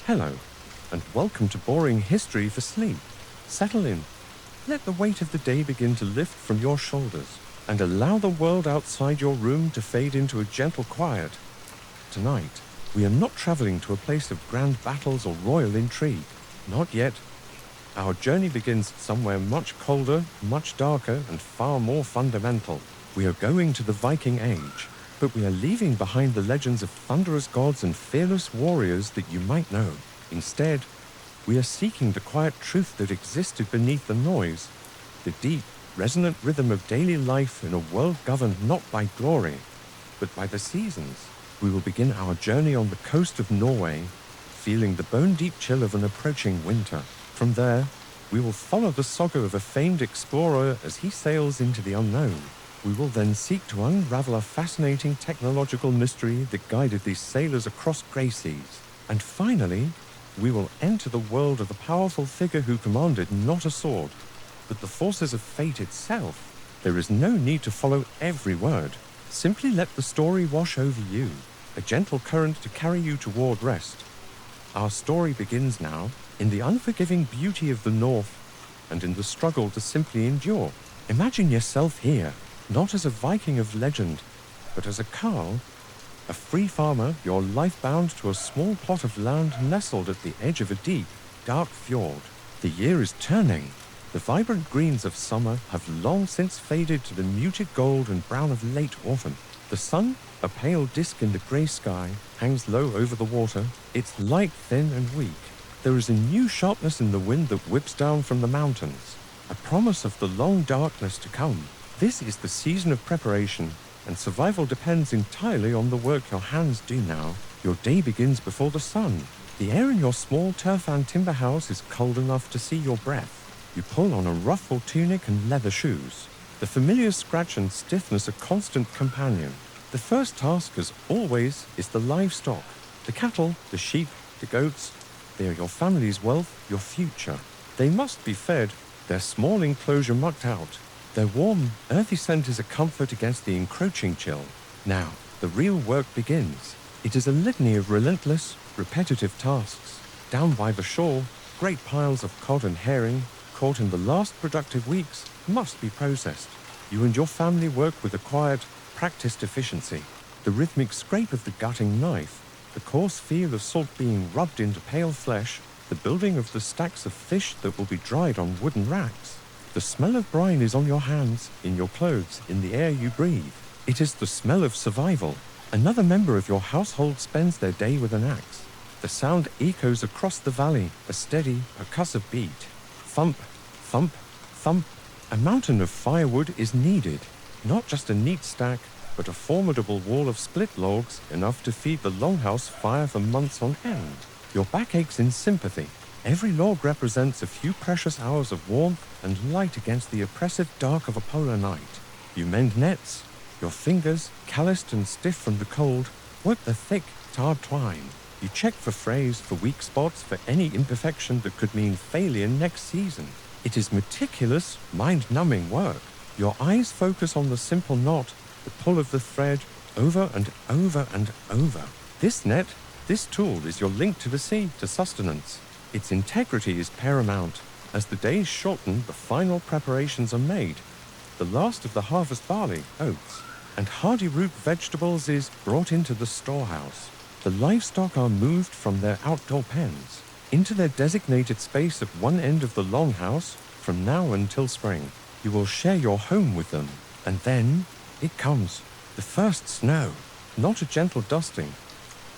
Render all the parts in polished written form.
Hello, and welcome to Boring History for Sleep. Settle in. Let the weight of the day begin to lift from your shoulders, and allow the world outside your room to fade into a gentle quiet. Tonight, we are not traveling to a place of grand battles or royal intrigue. Not yet. Our journey begins somewhere much colder, much darker, and far more fundamental. We are going to the Viking Age, but we are leaving behind the legends of thunderous gods and fearless warriors that you might know. Instead, we are seeking the quiet truth that existed beneath the noise, the deep, resonant rhythm of daily life in a world governed not by glory, but by the seasons. We will begin our journey on the coast of Norway, feeling the bone-deep chill of an approaching winter. From there, we will follow the saga of a famed explorer as he sails into the unknown. We will then seek to unravel a fascinating technological mystery that guided these sailors across grey seas. And finally, we will enter the world of a powerful figure who commanded not a sword, but the forces of fate itself. There is no need to follow every word. Simply let the story wash over you, a gentle current to carry you toward rest. Our story begins now, in the unforgiving beauty of the North, and in the struggle to simply endure. Imagine yourself here, not as a Viking of legend, but as a Carl, a free farmer, your life bound to a small plot of land nestled at the edge of a deep, dark fjord. The year is turning. The vibrant greens of summer have long since faded to the muted gold and brown of late autumn. The sun, a pale disk in the grey sky, hangs low over the water, its light thin and weak. There is a new sharpness in the wind that whips down from the mountains, a promise of the long darkness to come. This is the season of preparation, and survival depends entirely on the work your hands do now. Your day begins before the sun. The air in your small turf and timber house is cold enough to see your breath. You pull on a ruffled tunic and leather shoes. The familiar scratch and stiffness a constant companion. The first task, as always, is the livestock. The cattle, the sheep, the goats. They are your family's wealth, your future. They must be fed, their small enclosure mucked out. Their warm, earthy scent is a comfort against the encroaching chill. Now, the real work begins. It is a litany of relentless, repetitive tasks. Down by the shore, great piles of cod and herring, caught in the last productive weeks, must be processed. You and your family work with a quiet, practiced efficiency. The rhythmic scrape of the gutting knife, the coarse feel of salt being rubbed into pale flesh, the building of the stacks of fish that will be dried on wooden racks. The smell of brine is on your hands, in your clothes, in the air you breathe. It is the smell of survival. Another member of your household spends their day with an axe. The sound echoes across the valley, a steady, percussive beat. Thump, thump, thump. A mountain of firewood is needed. Not just a neat stack, but a formidable wall of split logs, enough to feed the longhouse fire for months on end. Your back aches in sympathy. Every log represents a few precious hours of warmth and light against the oppressive dark of a polar night. You mend nets. Your fingers, calloused and stiff from the cold, work the thick, tarred twine. You check for frays, for weak spots, for any imperfection that could mean failure next season. It is meticulous, mind-numbing work. Your eyes focus on the simple knot, the pull of the thread, over and over and over. This net, this tool is your link to the sea, to sustenance. Its integrity is paramount. As the days shorten, the final preparations are made. The last of the harvest barley, oats, and hardy root vegetables is brought into the storehouse. The livestock are moved from their outdoor pens into their designated space at one end of the longhouse from now until spring. You will share your home with them, and then it comes. The first snow, not a gentle dusting,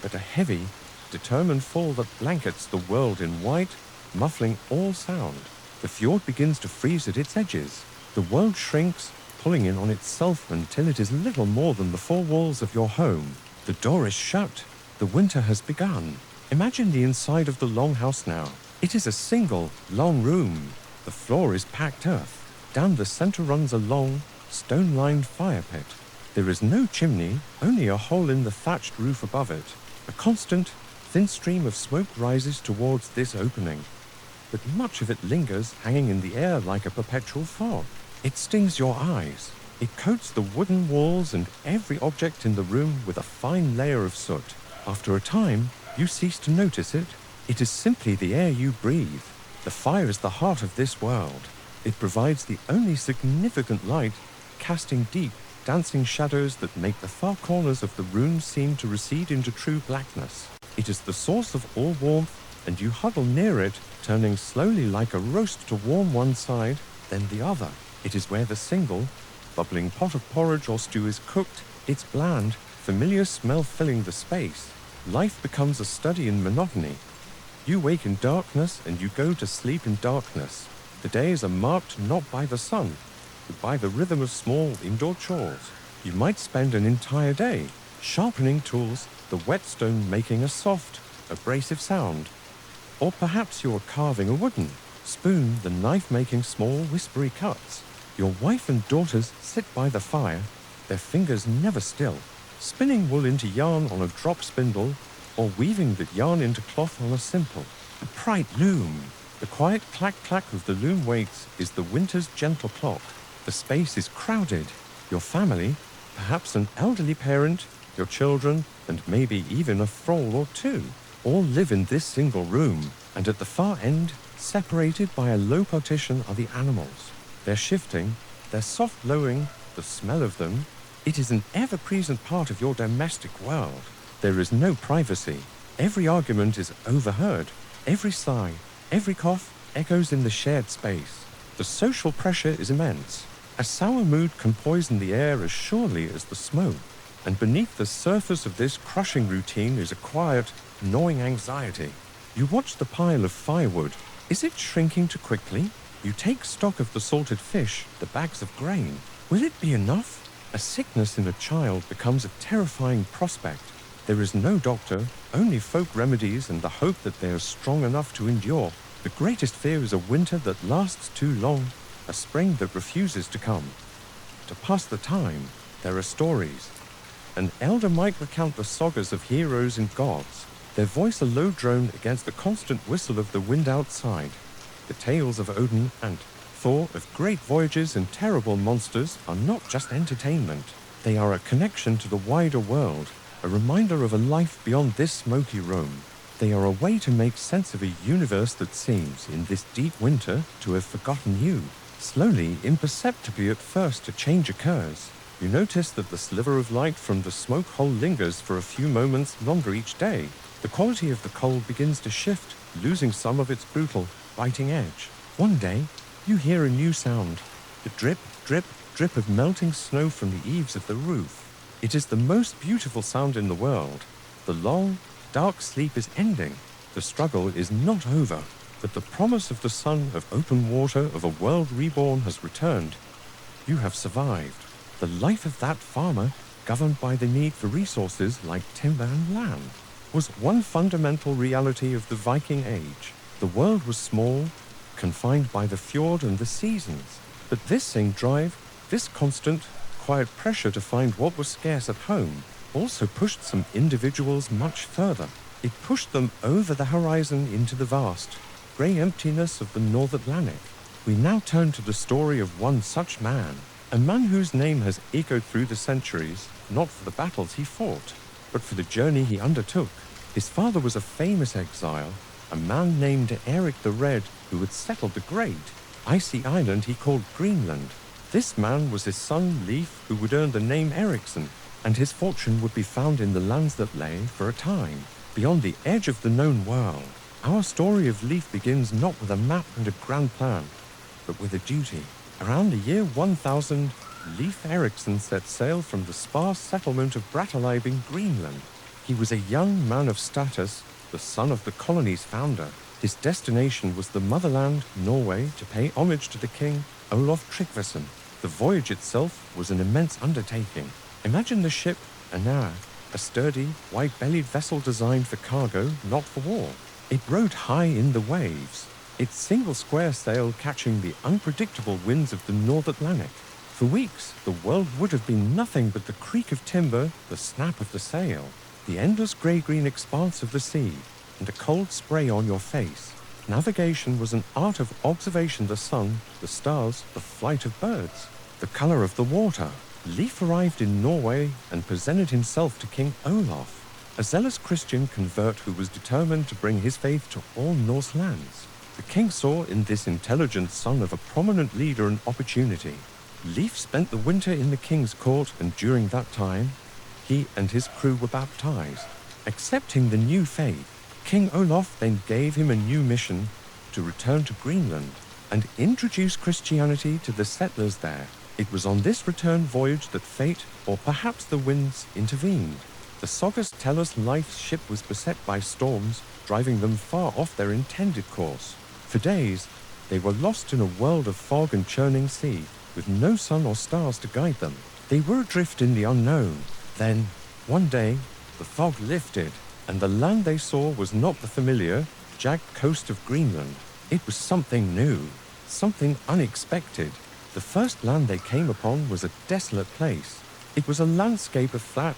but a heavy, determined fall that blankets the world in white, muffling all sound. The fjord begins to freeze at its edges. The world shrinks, pulling in on itself until it is little more than the four walls of your home. The door is shut. The winter has begun. Imagine the inside of the longhouse now. It is a single, long room. The floor is packed earth. Down the center runs a long, stone-lined fire pit. There is no chimney, only a hole in the thatched roof above it. A constant, thin stream of smoke rises towards this opening, but much of it lingers, hanging in the air like a perpetual fog. It stings your eyes. It coats the wooden walls and every object in the room with a fine layer of soot. After a time, you cease to notice it. It is simply the air you breathe. The fire is the heart of this world. It provides the only significant light, casting deep, dancing shadows that make the far corners of the room seem to recede into true blackness. It is the source of all warmth, and you huddle near it, turning slowly like a roast to warm one side, then the other. It is where the single, bubbling pot of porridge or stew is cooked, its bland, familiar smell filling the space. Life becomes a study in monotony. You wake in darkness and you go to sleep in darkness. The days are marked not by the sun, but by the rhythm of small indoor chores. You might spend an entire day sharpening tools, the whetstone making a soft, abrasive sound. Or perhaps you're carving a wooden spoon, the knife making small, whispery cuts. Your wife and daughters sit by the fire, their fingers never still, spinning wool into yarn on a drop spindle, or weaving that yarn into cloth on a simple, bright loom. The quiet clack-clack of the loom waits is the winter's gentle clock. The space is crowded. Your family, perhaps an elderly parent, your children, and maybe even a thrall or two, all live in this single room, and at the far end, separated by a low partition, are the animals. They're shifting, they're soft lowing, the smell of them. It is an ever-present part of your domestic world. There is no privacy. Every argument is overheard. Every sigh, every cough echoes in the shared space. The social pressure is immense. A sour mood can poison the air as surely as the smoke. And beneath the surface of this crushing routine is a quiet, gnawing anxiety. You watch the pile of firewood. Is it shrinking too quickly? You take stock of the salted fish, the bags of grain. Will it be enough? A sickness in a child becomes a terrifying prospect. There is no doctor, only folk remedies and the hope that they are strong enough to endure. The greatest fear is a winter that lasts too long, a spring that refuses to come. To pass the time, there are stories. An elder might recount the sagas of heroes and gods, their voice a low drone against the constant whistle of the wind outside. The tales of Odin and Thor, of great voyages and terrible monsters, are not just entertainment. They are a connection to the wider world, a reminder of a life beyond this smoky room. They are a way to make sense of a universe that seems, in this deep winter, to have forgotten you. Slowly, imperceptibly at first, a change occurs. You notice that the sliver of light from the smoke hole lingers for a few moments longer each day. The quality of the coal begins to shift, losing some of its brutal, biting edge. One day, you hear a new sound, the drip, drip, drip of melting snow from the eaves of the roof. It is the most beautiful sound in the world. The long, dark sleep is ending. The struggle is not over, but the promise of the sun, of open water, of a world reborn has returned. You have survived. The life of that farmer, governed by the need for resources like timber and land, was one fundamental reality of the Viking Age. The world was small, confined by the fjord and the seasons. But this same drive, this constant, quiet pressure to find what was scarce at home, also pushed some individuals much further. It pushed them over the horizon into the vast, grey emptiness of the North Atlantic. We now turn to the story of one such man, a man whose name has echoed through the centuries, not for the battles he fought, but for the journey he undertook. His father was a famous exile, a man named Erik the Red, who had settled the great, icy island he called Greenland. This man was his son Leif, who would earn the name Erikson, and his fortune would be found in the lands that lay, for a time, beyond the edge of the known world. Our story of Leif begins not with a map and a grand plan, but with a duty. Around the year 1000, Leif Erikson set sail from the sparse settlement of Brattahlid in Greenland. He was a young man of status, the son of the colony's founder. His destination was the motherland, Norway, to pay homage to the king, Olaf Tryggvason. The voyage itself was an immense undertaking. Imagine the ship, Anar, a sturdy, wide-bellied vessel designed for cargo, not for war. It rode high in the waves, its single square sail catching the unpredictable winds of the North Atlantic. For weeks, the world would have been nothing but the creak of timber, the snap of the sail, the endless grey-green expanse of the sea, and a cold spray on your face. Navigation was an art of observation: the sun, the stars, the flight of birds, the colour of the water. Leif arrived in Norway and presented himself to King Olaf. a zealous Christian convert who was determined to bring his faith to all Norse lands. The king saw in this intelligent son of a prominent leader an opportunity. Leif spent the winter in the king's court, and during that time, he and his crew were baptized. Accepting the new faith, King Olaf then gave him a new mission to return to Greenland and introduce Christianity to the settlers there. It was on this return voyage that fate, or perhaps the winds, intervened. The sagas tell us Leif's ship was beset by storms, driving them far off their intended course. For days, they were lost in a world of fog and churning sea, with no sun or stars to guide them. They were adrift in the unknown. Then, one day, the fog lifted, and the land they saw was not the familiar, jagged coast of Greenland. It was something new, something unexpected. The first land they came upon was a desolate place. It was a landscape of flat,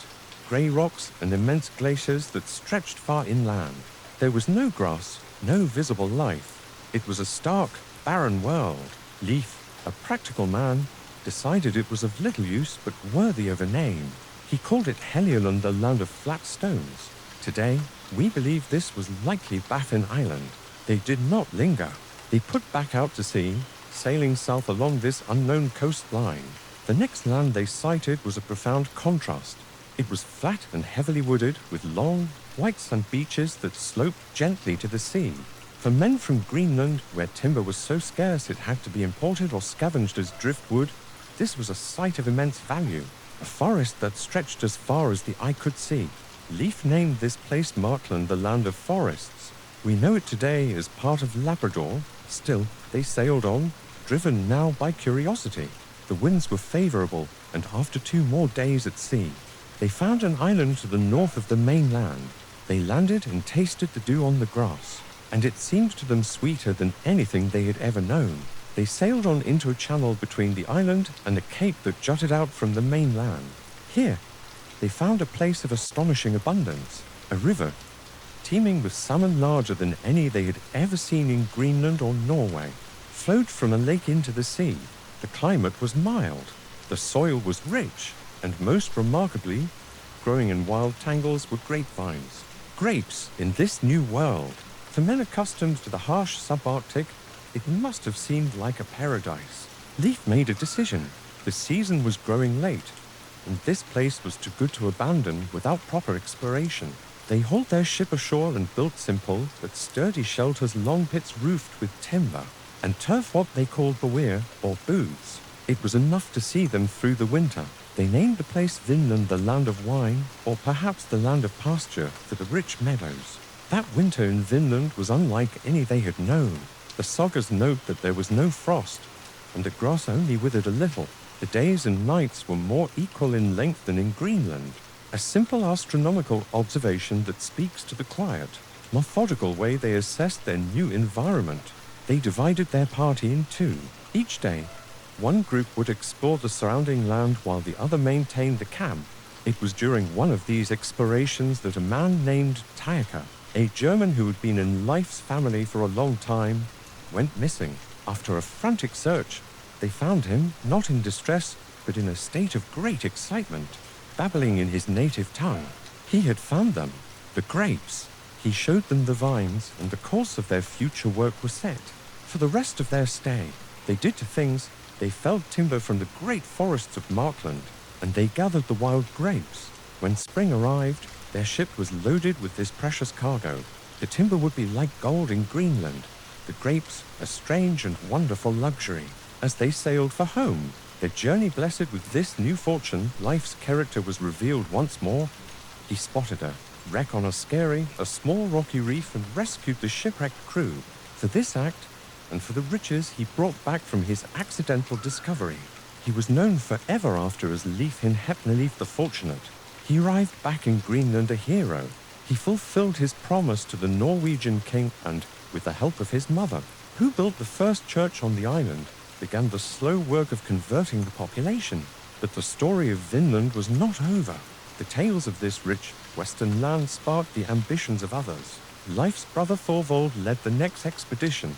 grey rocks and immense glaciers that stretched far inland. There was no grass, no visible life. It was a stark, barren world. Leif, a practical man, decided it was of little use but worthy of a name. He called it Helgeland, the land of flat stones. Today, we believe this was likely Baffin Island. They did not linger. They put back out to sea, sailing south along this unknown coastline. The next land they sighted was a profound contrast. It was flat and heavily wooded, with long, white sand beaches that sloped gently to the sea. For men from Greenland, where timber was so scarce it had to be imported or scavenged as driftwood, this was a sight of immense value, a forest that stretched as far as the eye could see. Leif named this place Markland, the land of forests. We know it today as part of Labrador. Still, they sailed on, driven now by curiosity. The winds were favorable, and after 2 more days at sea, they found an island to the north of the mainland. They landed and tasted the dew on the grass, and it seemed to them sweeter than anything they had ever known. They sailed on into a channel between the island and a cape that jutted out from the mainland. Here, they found a place of astonishing abundance, a river, teeming with salmon larger than any they had ever seen in Greenland or Norway, flowed from a lake into the sea. The climate was mild, the soil was rich, and most remarkably, growing in wild tangles were grapevines. Grapes in this new world. For men accustomed to the harsh subarctic, it must have seemed like a paradise. Leif made a decision. The season was growing late, and this place was too good to abandon without proper exploration. They hauled their ship ashore and built simple but sturdy shelters, long pits roofed with timber, and turf what they called bowyer, or booths. It was enough to see them through the winter. They named the place Vinland, the land of wine, or perhaps the land of pasture, for the rich meadows. That winter in Vinland was unlike any they had known. The sagas note that there was no frost, and the grass only withered a little. The days and nights were more equal in length than in Greenland. A simple astronomical observation that speaks to the quiet, methodical way they assessed their new environment. They divided their party in 2. Each day, one group would explore the surrounding land while the other maintained the camp. It was during one of these explorations that a man named Tyaker, a German who had been in Leif's family for a long time, went missing. After a frantic search, they found him not in distress, but in a state of great excitement, babbling in his native tongue. He had found them, the grapes. He showed them the vines, and the course of their future work was set. For the rest of their stay, they did 2 things. They felled timber from the great forests of Markland, and they gathered the wild grapes. When spring arrived, their ship was loaded with this precious cargo. The timber would be like gold in Greenland, the grapes a strange and wonderful luxury. As they sailed for home, their journey blessed with this new fortune, Leif's character was revealed once more. He spotted a wreck on a small rocky reef, and rescued the shipwrecked crew. For this act, and for the riches he brought back from his accidental discovery, he was known forever after as Leif Leif the Fortunate. He arrived back in Greenland a hero. He fulfilled his promise to the Norwegian king and, with the help of his mother, who built the first church on the island, began the slow work of converting the population. But the story of Vinland was not over. The tales of this rich, western land sparked the ambitions of others. Leif's brother Thorvald led the next expedition.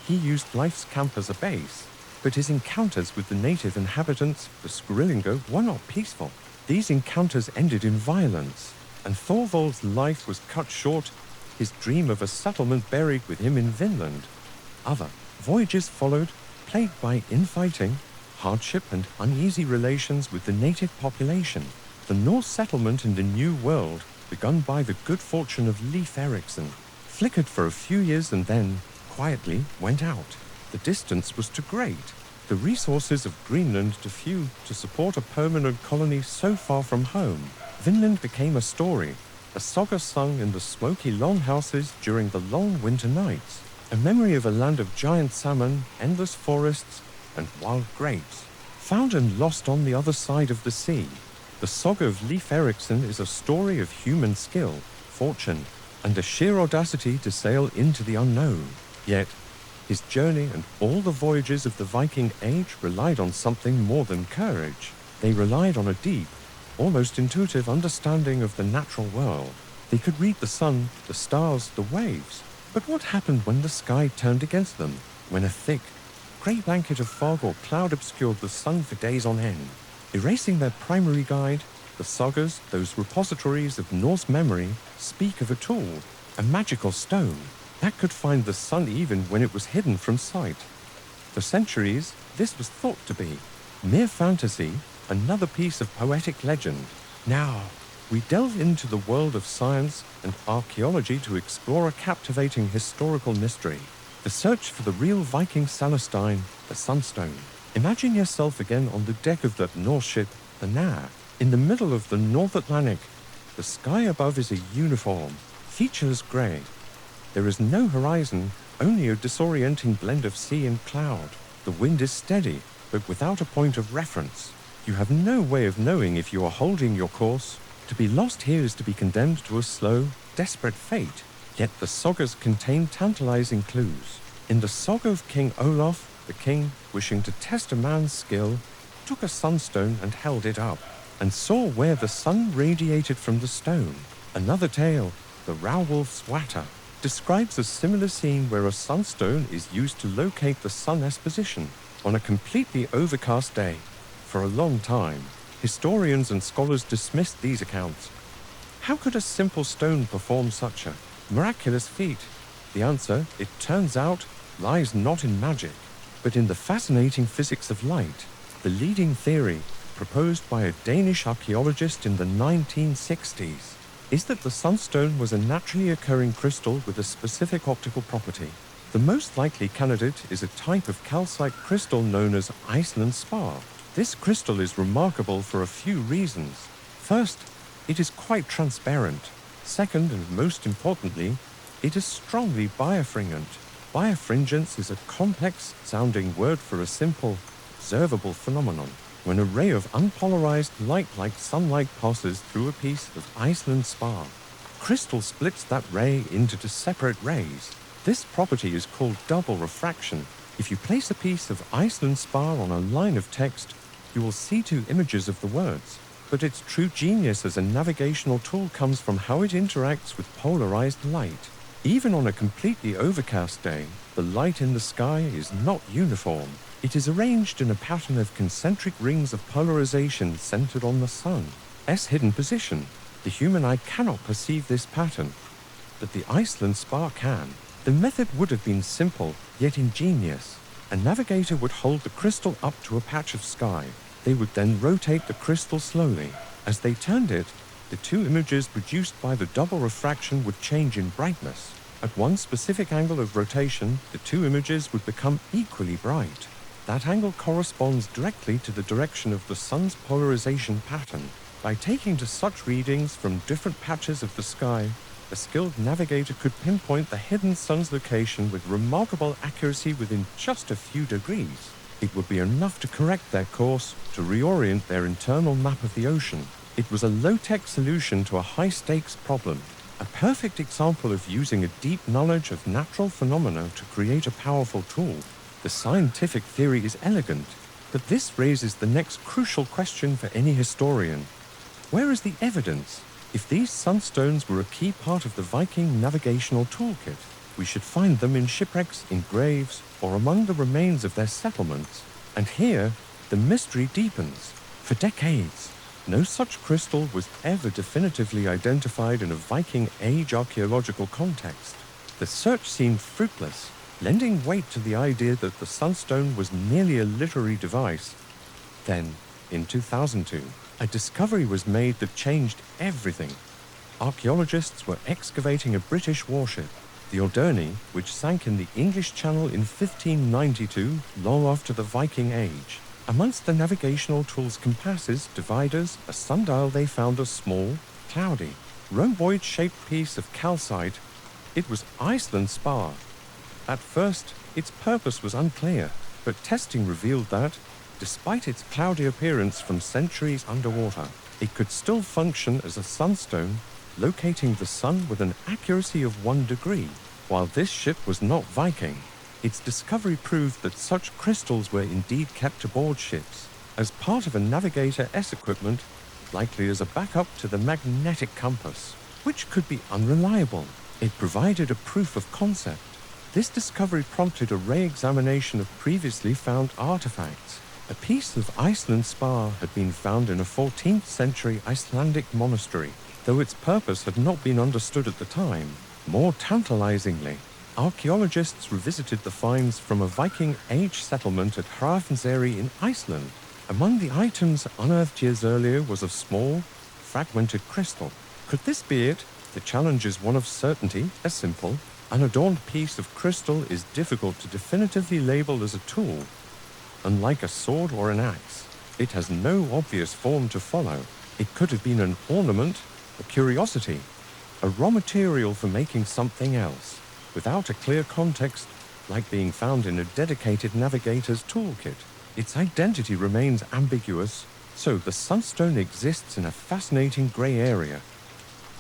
He used Leif's camp as a base, but his encounters with the native inhabitants, the Skrillinga, were not peaceful. These encounters ended in violence. and Thorvald's life was cut short, his dream of a settlement buried with him in Vinland. Other voyages followed, plagued by infighting, hardship, and uneasy relations with the native population. The Norse settlement in the New World, begun by the good fortune of Leif Erikson, flickered for a few years and then, quietly, went out. The distance was too great, the resources of Greenland too few to support a permanent colony so far from home. Vinland became a story, a saga sung in the smoky longhouses during the long winter nights, a memory of a land of giant salmon, endless forests, and wild grapes, found and lost on the other side of the sea. The saga of Leif Erikson is a story of human skill, fortune, and the sheer audacity to sail into the unknown. Yet, his journey and all the voyages of the Viking Age relied on something more than courage. They relied on a deep, almost intuitive understanding of the natural world. They could read the sun, the stars, the waves. But what happened when the sky turned against them? When a thick, grey blanket of fog or cloud obscured the sun for days on end? Erasing their primary guide, the sagas, those repositories of Norse memory, speak of a tool, a magical stone, that could find the sun even when it was hidden from sight. For centuries, this was thought to be mere fantasy, another piece of poetic legend. Now, we delve into the world of science and archaeology to explore a captivating historical mystery, the search for the real Viking Celestine, the Sunstone. Imagine yourself again on the deck of that Norse ship, the Nav, in the middle of the North Atlantic. The sky above is a uniform, featureless grey. There is no horizon, only a disorienting blend of sea and cloud. The wind is steady, but without a point of reference. You have no way of knowing if you are holding your course. To be lost here is to be condemned to a slow, desperate fate. Yet the sagas contain tantalizing clues. In the saga of King Olaf, the king, wishing to test a man's skill, took a sunstone and held it up, and saw where the sun radiated from the stone. Another tale, the Rowolf's Water, describes a similar scene where a sunstone is used to locate the sun's position on a completely overcast day. For a long time, historians and scholars dismissed these accounts. How could a simple stone perform such a miraculous feat? The answer, it turns out, lies not in magic, but in the fascinating physics of light. The leading theory, proposed by a Danish archaeologist in the 1960s, is that the sunstone was a naturally occurring crystal with a specific optical property. The most likely candidate is a type of calcite crystal known as Iceland spar. This crystal is remarkable for a few reasons. First, it is quite transparent. Second, and most importantly, it is strongly birefringent. Birefringence is a complex-sounding word for a simple, observable phenomenon. When a ray of unpolarized light like sunlight passes through a piece of Iceland spar, crystal splits that ray into two separate rays. This property is called double refraction. If you place a piece of Iceland spar on a line of text, you will see two images of the words. But its true genius as a navigational tool comes from how it interacts with polarized light. Even on a completely overcast day, the light in the sky is not uniform. It is arranged in a pattern of concentric rings of polarization centered on the sun's hidden position. The human eye cannot perceive this pattern, but the Iceland spar can. The method would have been simple, yet ingenious. A navigator would hold the crystal up to a patch of sky. They would then rotate the crystal slowly. As they turned it, the two images produced by the double refraction would change in brightness. At one specific angle of rotation, the two images would become equally bright. That angle corresponds directly to the direction of the sun's polarization pattern. By taking to such readings from different patches of the sky, a skilled navigator could pinpoint the hidden sun's location with remarkable accuracy within just a few degrees. It would be enough to correct their course, to reorient their internal map of the ocean. It was a low-tech solution to a high-stakes problem, a perfect example of using a deep knowledge of natural phenomena to create a powerful tool. The scientific theory is elegant, but this raises the next crucial question for any historian. Where is the evidence? If these sunstones were a key part of the Viking navigational toolkit, we should find them in shipwrecks, in graves, or among the remains of their settlements. And here, the mystery deepens. For decades, No such crystal was ever definitively identified in a Viking Age archaeological context. The search seemed fruitless, lending weight to the idea that the Sunstone was merely a literary device. Then, in 2002, a discovery was made that changed everything. Archaeologists were excavating a British warship, the Alderney, which sank in the English Channel in 1592, long after the Viking Age. Amongst the navigational tool's compasses, dividers, a sundial, they found a small, cloudy, rhomboid-shaped piece of calcite. It was Iceland spar. At first, its purpose was unclear, but testing revealed that, despite its cloudy appearance from centuries underwater, it could still function as a sunstone, locating the sun with an accuracy of 1 degree. While this ship was not Viking, its discovery proved that such crystals were indeed kept aboard ships, as part of a navigator's equipment, likely as a backup to the magnetic compass, which could be unreliable. It provided a proof of concept. This discovery prompted a re-examination of previously found artifacts. A piece of Iceland spar had been found in a 14th century Icelandic monastery, though its purpose had not been understood at the time. More tantalizingly, archaeologists revisited the finds from a Viking Age settlement at Hrafnseyri in Iceland. Among the items unearthed years earlier was a small, fragmented crystal. Could this be it? The challenge is one of certainty. A simple, unadorned piece of crystal is difficult to definitively label as a tool. Unlike a sword or an axe, it has no obvious form to follow. It could have been an ornament, a curiosity, a raw material for making something else, without a clear context, like being found in a dedicated navigator's toolkit. Its identity remains ambiguous, so the Sunstone exists in a fascinating grey area.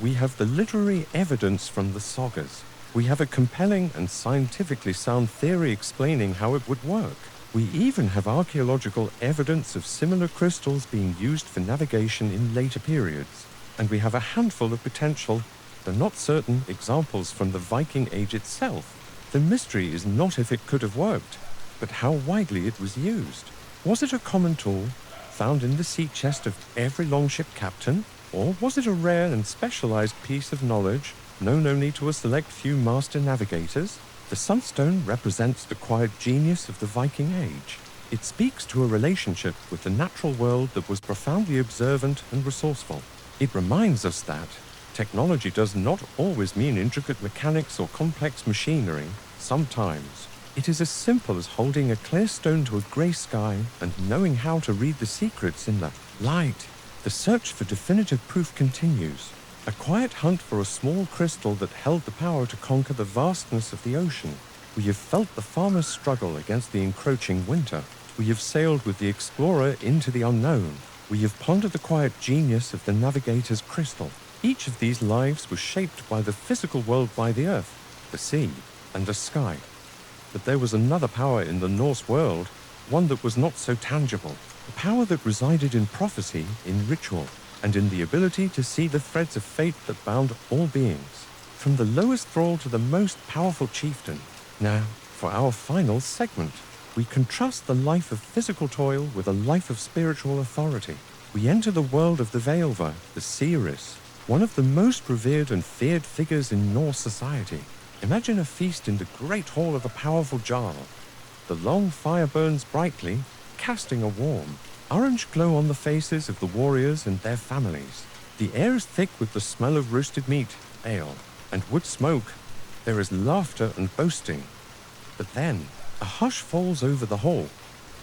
We have the literary evidence from the sagas. We have a compelling and scientifically sound theory explaining how it would work. We even have archaeological evidence of similar crystals being used for navigation in later periods. And we have a handful of potential, though not certain, examples from the Viking Age itself. The mystery is not if it could have worked, but how widely it was used. Was it a common tool, found in the sea chest of every longship captain? Or was it a rare and specialized piece of knowledge, known only to a select few master navigators? The Sunstone represents the quiet genius of the Viking Age. It speaks to a relationship with the natural world that was profoundly observant and resourceful. It reminds us that technology does not always mean intricate mechanics or complex machinery. Sometimes it is as simple as holding a clear stone to a grey sky and knowing how to read the secrets in the light. The search for definitive proof continues. A quiet hunt for a small crystal that held the power to conquer the vastness of the ocean. We have felt the farmer's struggle against the encroaching winter. We have sailed with the explorer into the unknown. We have pondered the quiet genius of the navigator's crystal. Each of these lives was shaped by the physical world, by the earth, the sea, and the sky. But there was another power in the Norse world, one that was not so tangible, a power that resided in prophecy, in ritual, and in the ability to see the threads of fate that bound all beings, from the lowest thrall to the most powerful chieftain. Now, for our final segment, we contrast the life of physical toil with a life of spiritual authority. We enter the world of the Völva, the Seeress, one of the most revered and feared figures in Norse society. Imagine a feast in the great hall of a powerful jarl. The long fire burns brightly, casting a warm, orange glow on the faces of the warriors and their families. The air is thick with the smell of roasted meat, ale, and wood smoke. There is laughter and boasting. But then, a hush falls over the hall.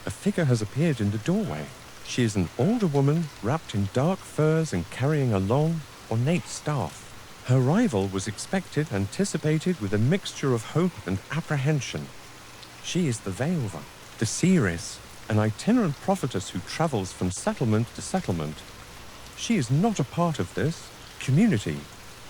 A figure has appeared in the doorway. She is an older woman, wrapped in dark furs and carrying a long, ornate staff. Her arrival was expected, anticipated with a mixture of hope and apprehension. She is the Völva, the Seeress, an itinerant prophetess who travels from settlement to settlement. She is not a part of this community,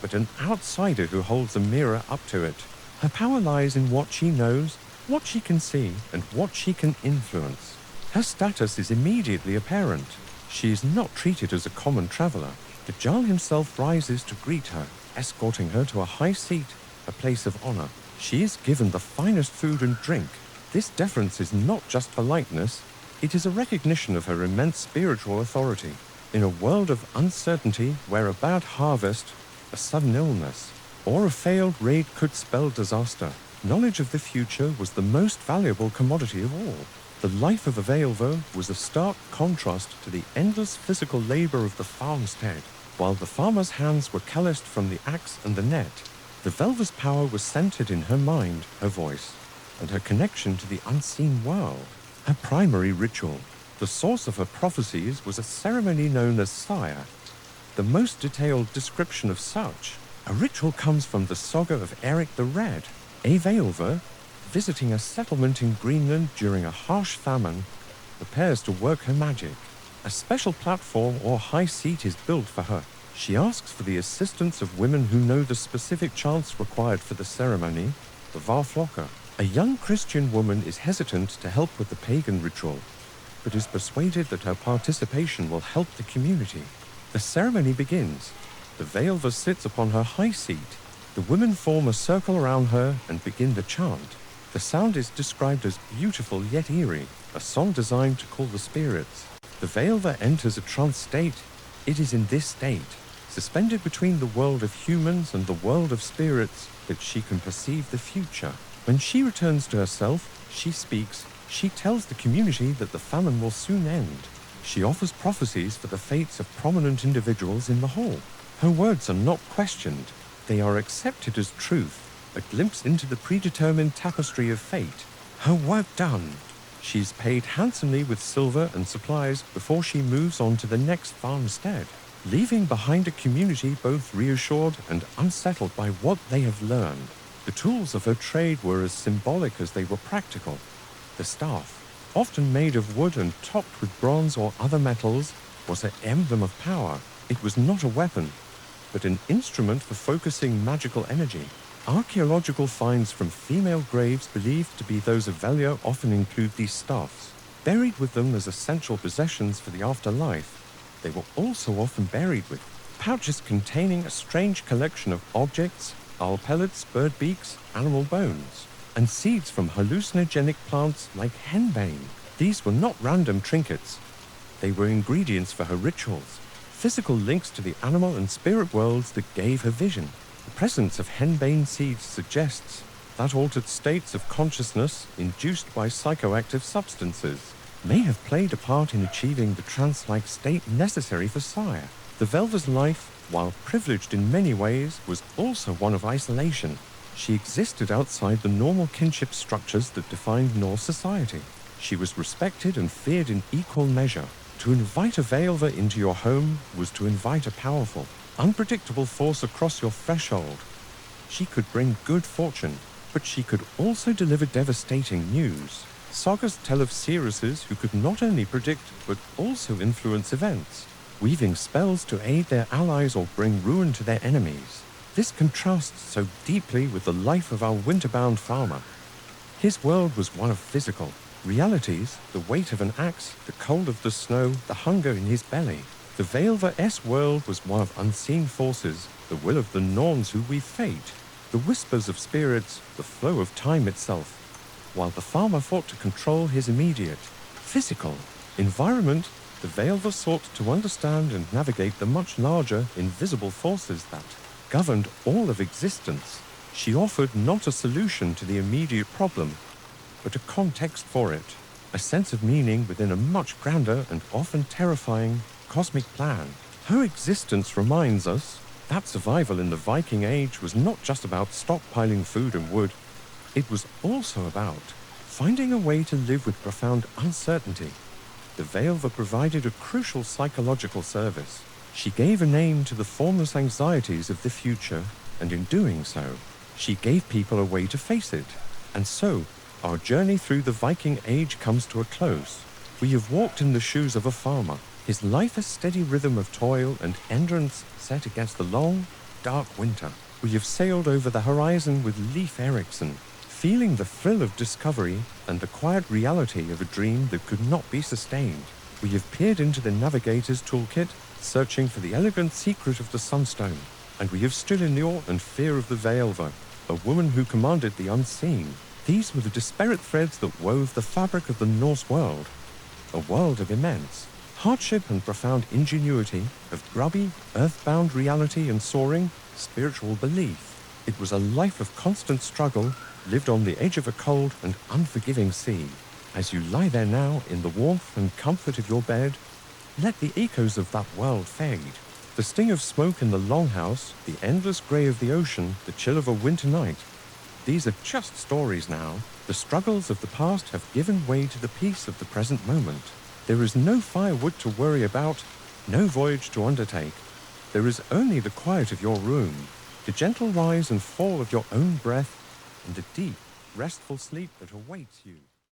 but an outsider who holds a mirror up to it. Her power lies in what she knows, what she can see, and what she can influence. Her status is immediately apparent. She is not treated as a common traveler. The Jarl himself rises to greet her, escorting her to a high seat, a place of honor. She is given the finest food and drink. This deference is not just politeness, it is a recognition of her immense spiritual authority. In a world of uncertainty where a bad harvest, a sudden illness, or a failed raid could spell disaster, knowledge of the future was the most valuable commodity of all. The life of a Völva was a stark contrast to the endless physical labor of the farmstead. While the farmer's hands were calloused from the axe and the net, the Völva's power was centered in her mind, her voice, and her connection to the unseen world. Her primary ritual, the source of her prophecies, was a ceremony known as Saga. The most detailed description of such, a ritual comes from the Saga of Erik the Red. A Völva, visiting a settlement in Greenland during a harsh famine, prepares to work her magic. A special platform or high seat is built for her. She asks for the assistance of women who know the specific chants required for the ceremony, the Varflocker. A young Christian woman is hesitant to help with the pagan ritual, but is persuaded that her participation will help the community. The ceremony begins. The Völva sits upon her high seat. The women form a circle around her and begin the chant. The sound is described as beautiful yet eerie, a song designed to call the spirits. The Völva enters a trance state. It is in this state, suspended between the world of humans and the world of spirits, that she can perceive the future. When she returns to herself, she speaks. She tells the community that the famine will soon end. She offers prophecies for the fates of prominent individuals in the hall. Her words are not questioned. They are accepted as truth, a glimpse into the predetermined tapestry of fate. Her work done. She is paid handsomely with silver and supplies before she moves on to the next farmstead, leaving behind a community both reassured and unsettled by what they have learned. The tools of her trade were as symbolic as they were practical. The staff, often made of wood and topped with bronze or other metals, was an emblem of power. It was not a weapon, but an instrument for focusing magical energy. Archaeological finds from female graves believed to be those of Völva often include these staffs, buried with them as essential possessions for the afterlife. They were also often buried with pouches containing a strange collection of objects, owl pellets, bird beaks, animal bones, and seeds from hallucinogenic plants like henbane. These were not random trinkets. They were ingredients for her rituals, physical links to the animal and spirit worlds that gave her vision. The presence of henbane seeds suggests that altered states of consciousness induced by psychoactive substances may have played a part in achieving the trance-like state necessary for Saga. The Völva's life, while privileged in many ways, was also one of isolation. She existed outside the normal kinship structures that defined Norse society. She was respected and feared in equal measure. To invite a Völva into your home was to invite a powerful, unpredictable force across your threshold. She could bring good fortune, but she could also deliver devastating news. Sagas tell of seeresses who could not only predict but also influence events, weaving spells to aid their allies or bring ruin to their enemies. This contrasts so deeply with the life of our winter-bound farmer. His world was one of physical realities, the weight of an axe, the cold of the snow, the hunger in his belly. The Völva's world was one of unseen forces, the will of the Norns who weave fate, the whispers of spirits, the flow of time itself. While the farmer fought to control his immediate, physical environment, the Völva sought to understand and navigate the much larger, invisible forces that governed all of existence. She offered not a solution to the immediate problem, but a context for it, a sense of meaning within a much grander and often terrifying cosmic plan. Her existence reminds us that survival in the Viking Age was not just about stockpiling food and wood. It was also about finding a way to live with profound uncertainty. The Völva provided a crucial psychological service. She gave a name to the formless anxieties of the future, and in doing so, she gave people a way to face it. And so, our journey through the Viking Age comes to a close. We have walked in the shoes of a farmer, his life a steady rhythm of toil and endurance set against the long, dark winter. We have sailed over the horizon with Leif Erikson, feeling the thrill of discovery and the quiet reality of a dream that could not be sustained. We have peered into the navigator's toolkit, searching for the elegant secret of the Sunstone, and we have stood in awe and fear of the Völva, a woman who commanded the unseen. These were the disparate threads that wove the fabric of the Norse world, a world of immense, hardship and profound ingenuity, of grubby, earthbound reality and soaring, spiritual belief. It was a life of constant struggle, lived on the edge of a cold and unforgiving sea. As you lie there now in the warmth and comfort of your bed, let the echoes of that world fade. The sting of smoke in the longhouse, the endless grey of the ocean, the chill of a winter night. These are just stories now. The struggles of the past have given way to the peace of the present moment. There is no firewood to worry about, no voyage to undertake. There is only the quiet of your room, the gentle rise and fall of your own breath, and the deep, restful sleep that awaits you.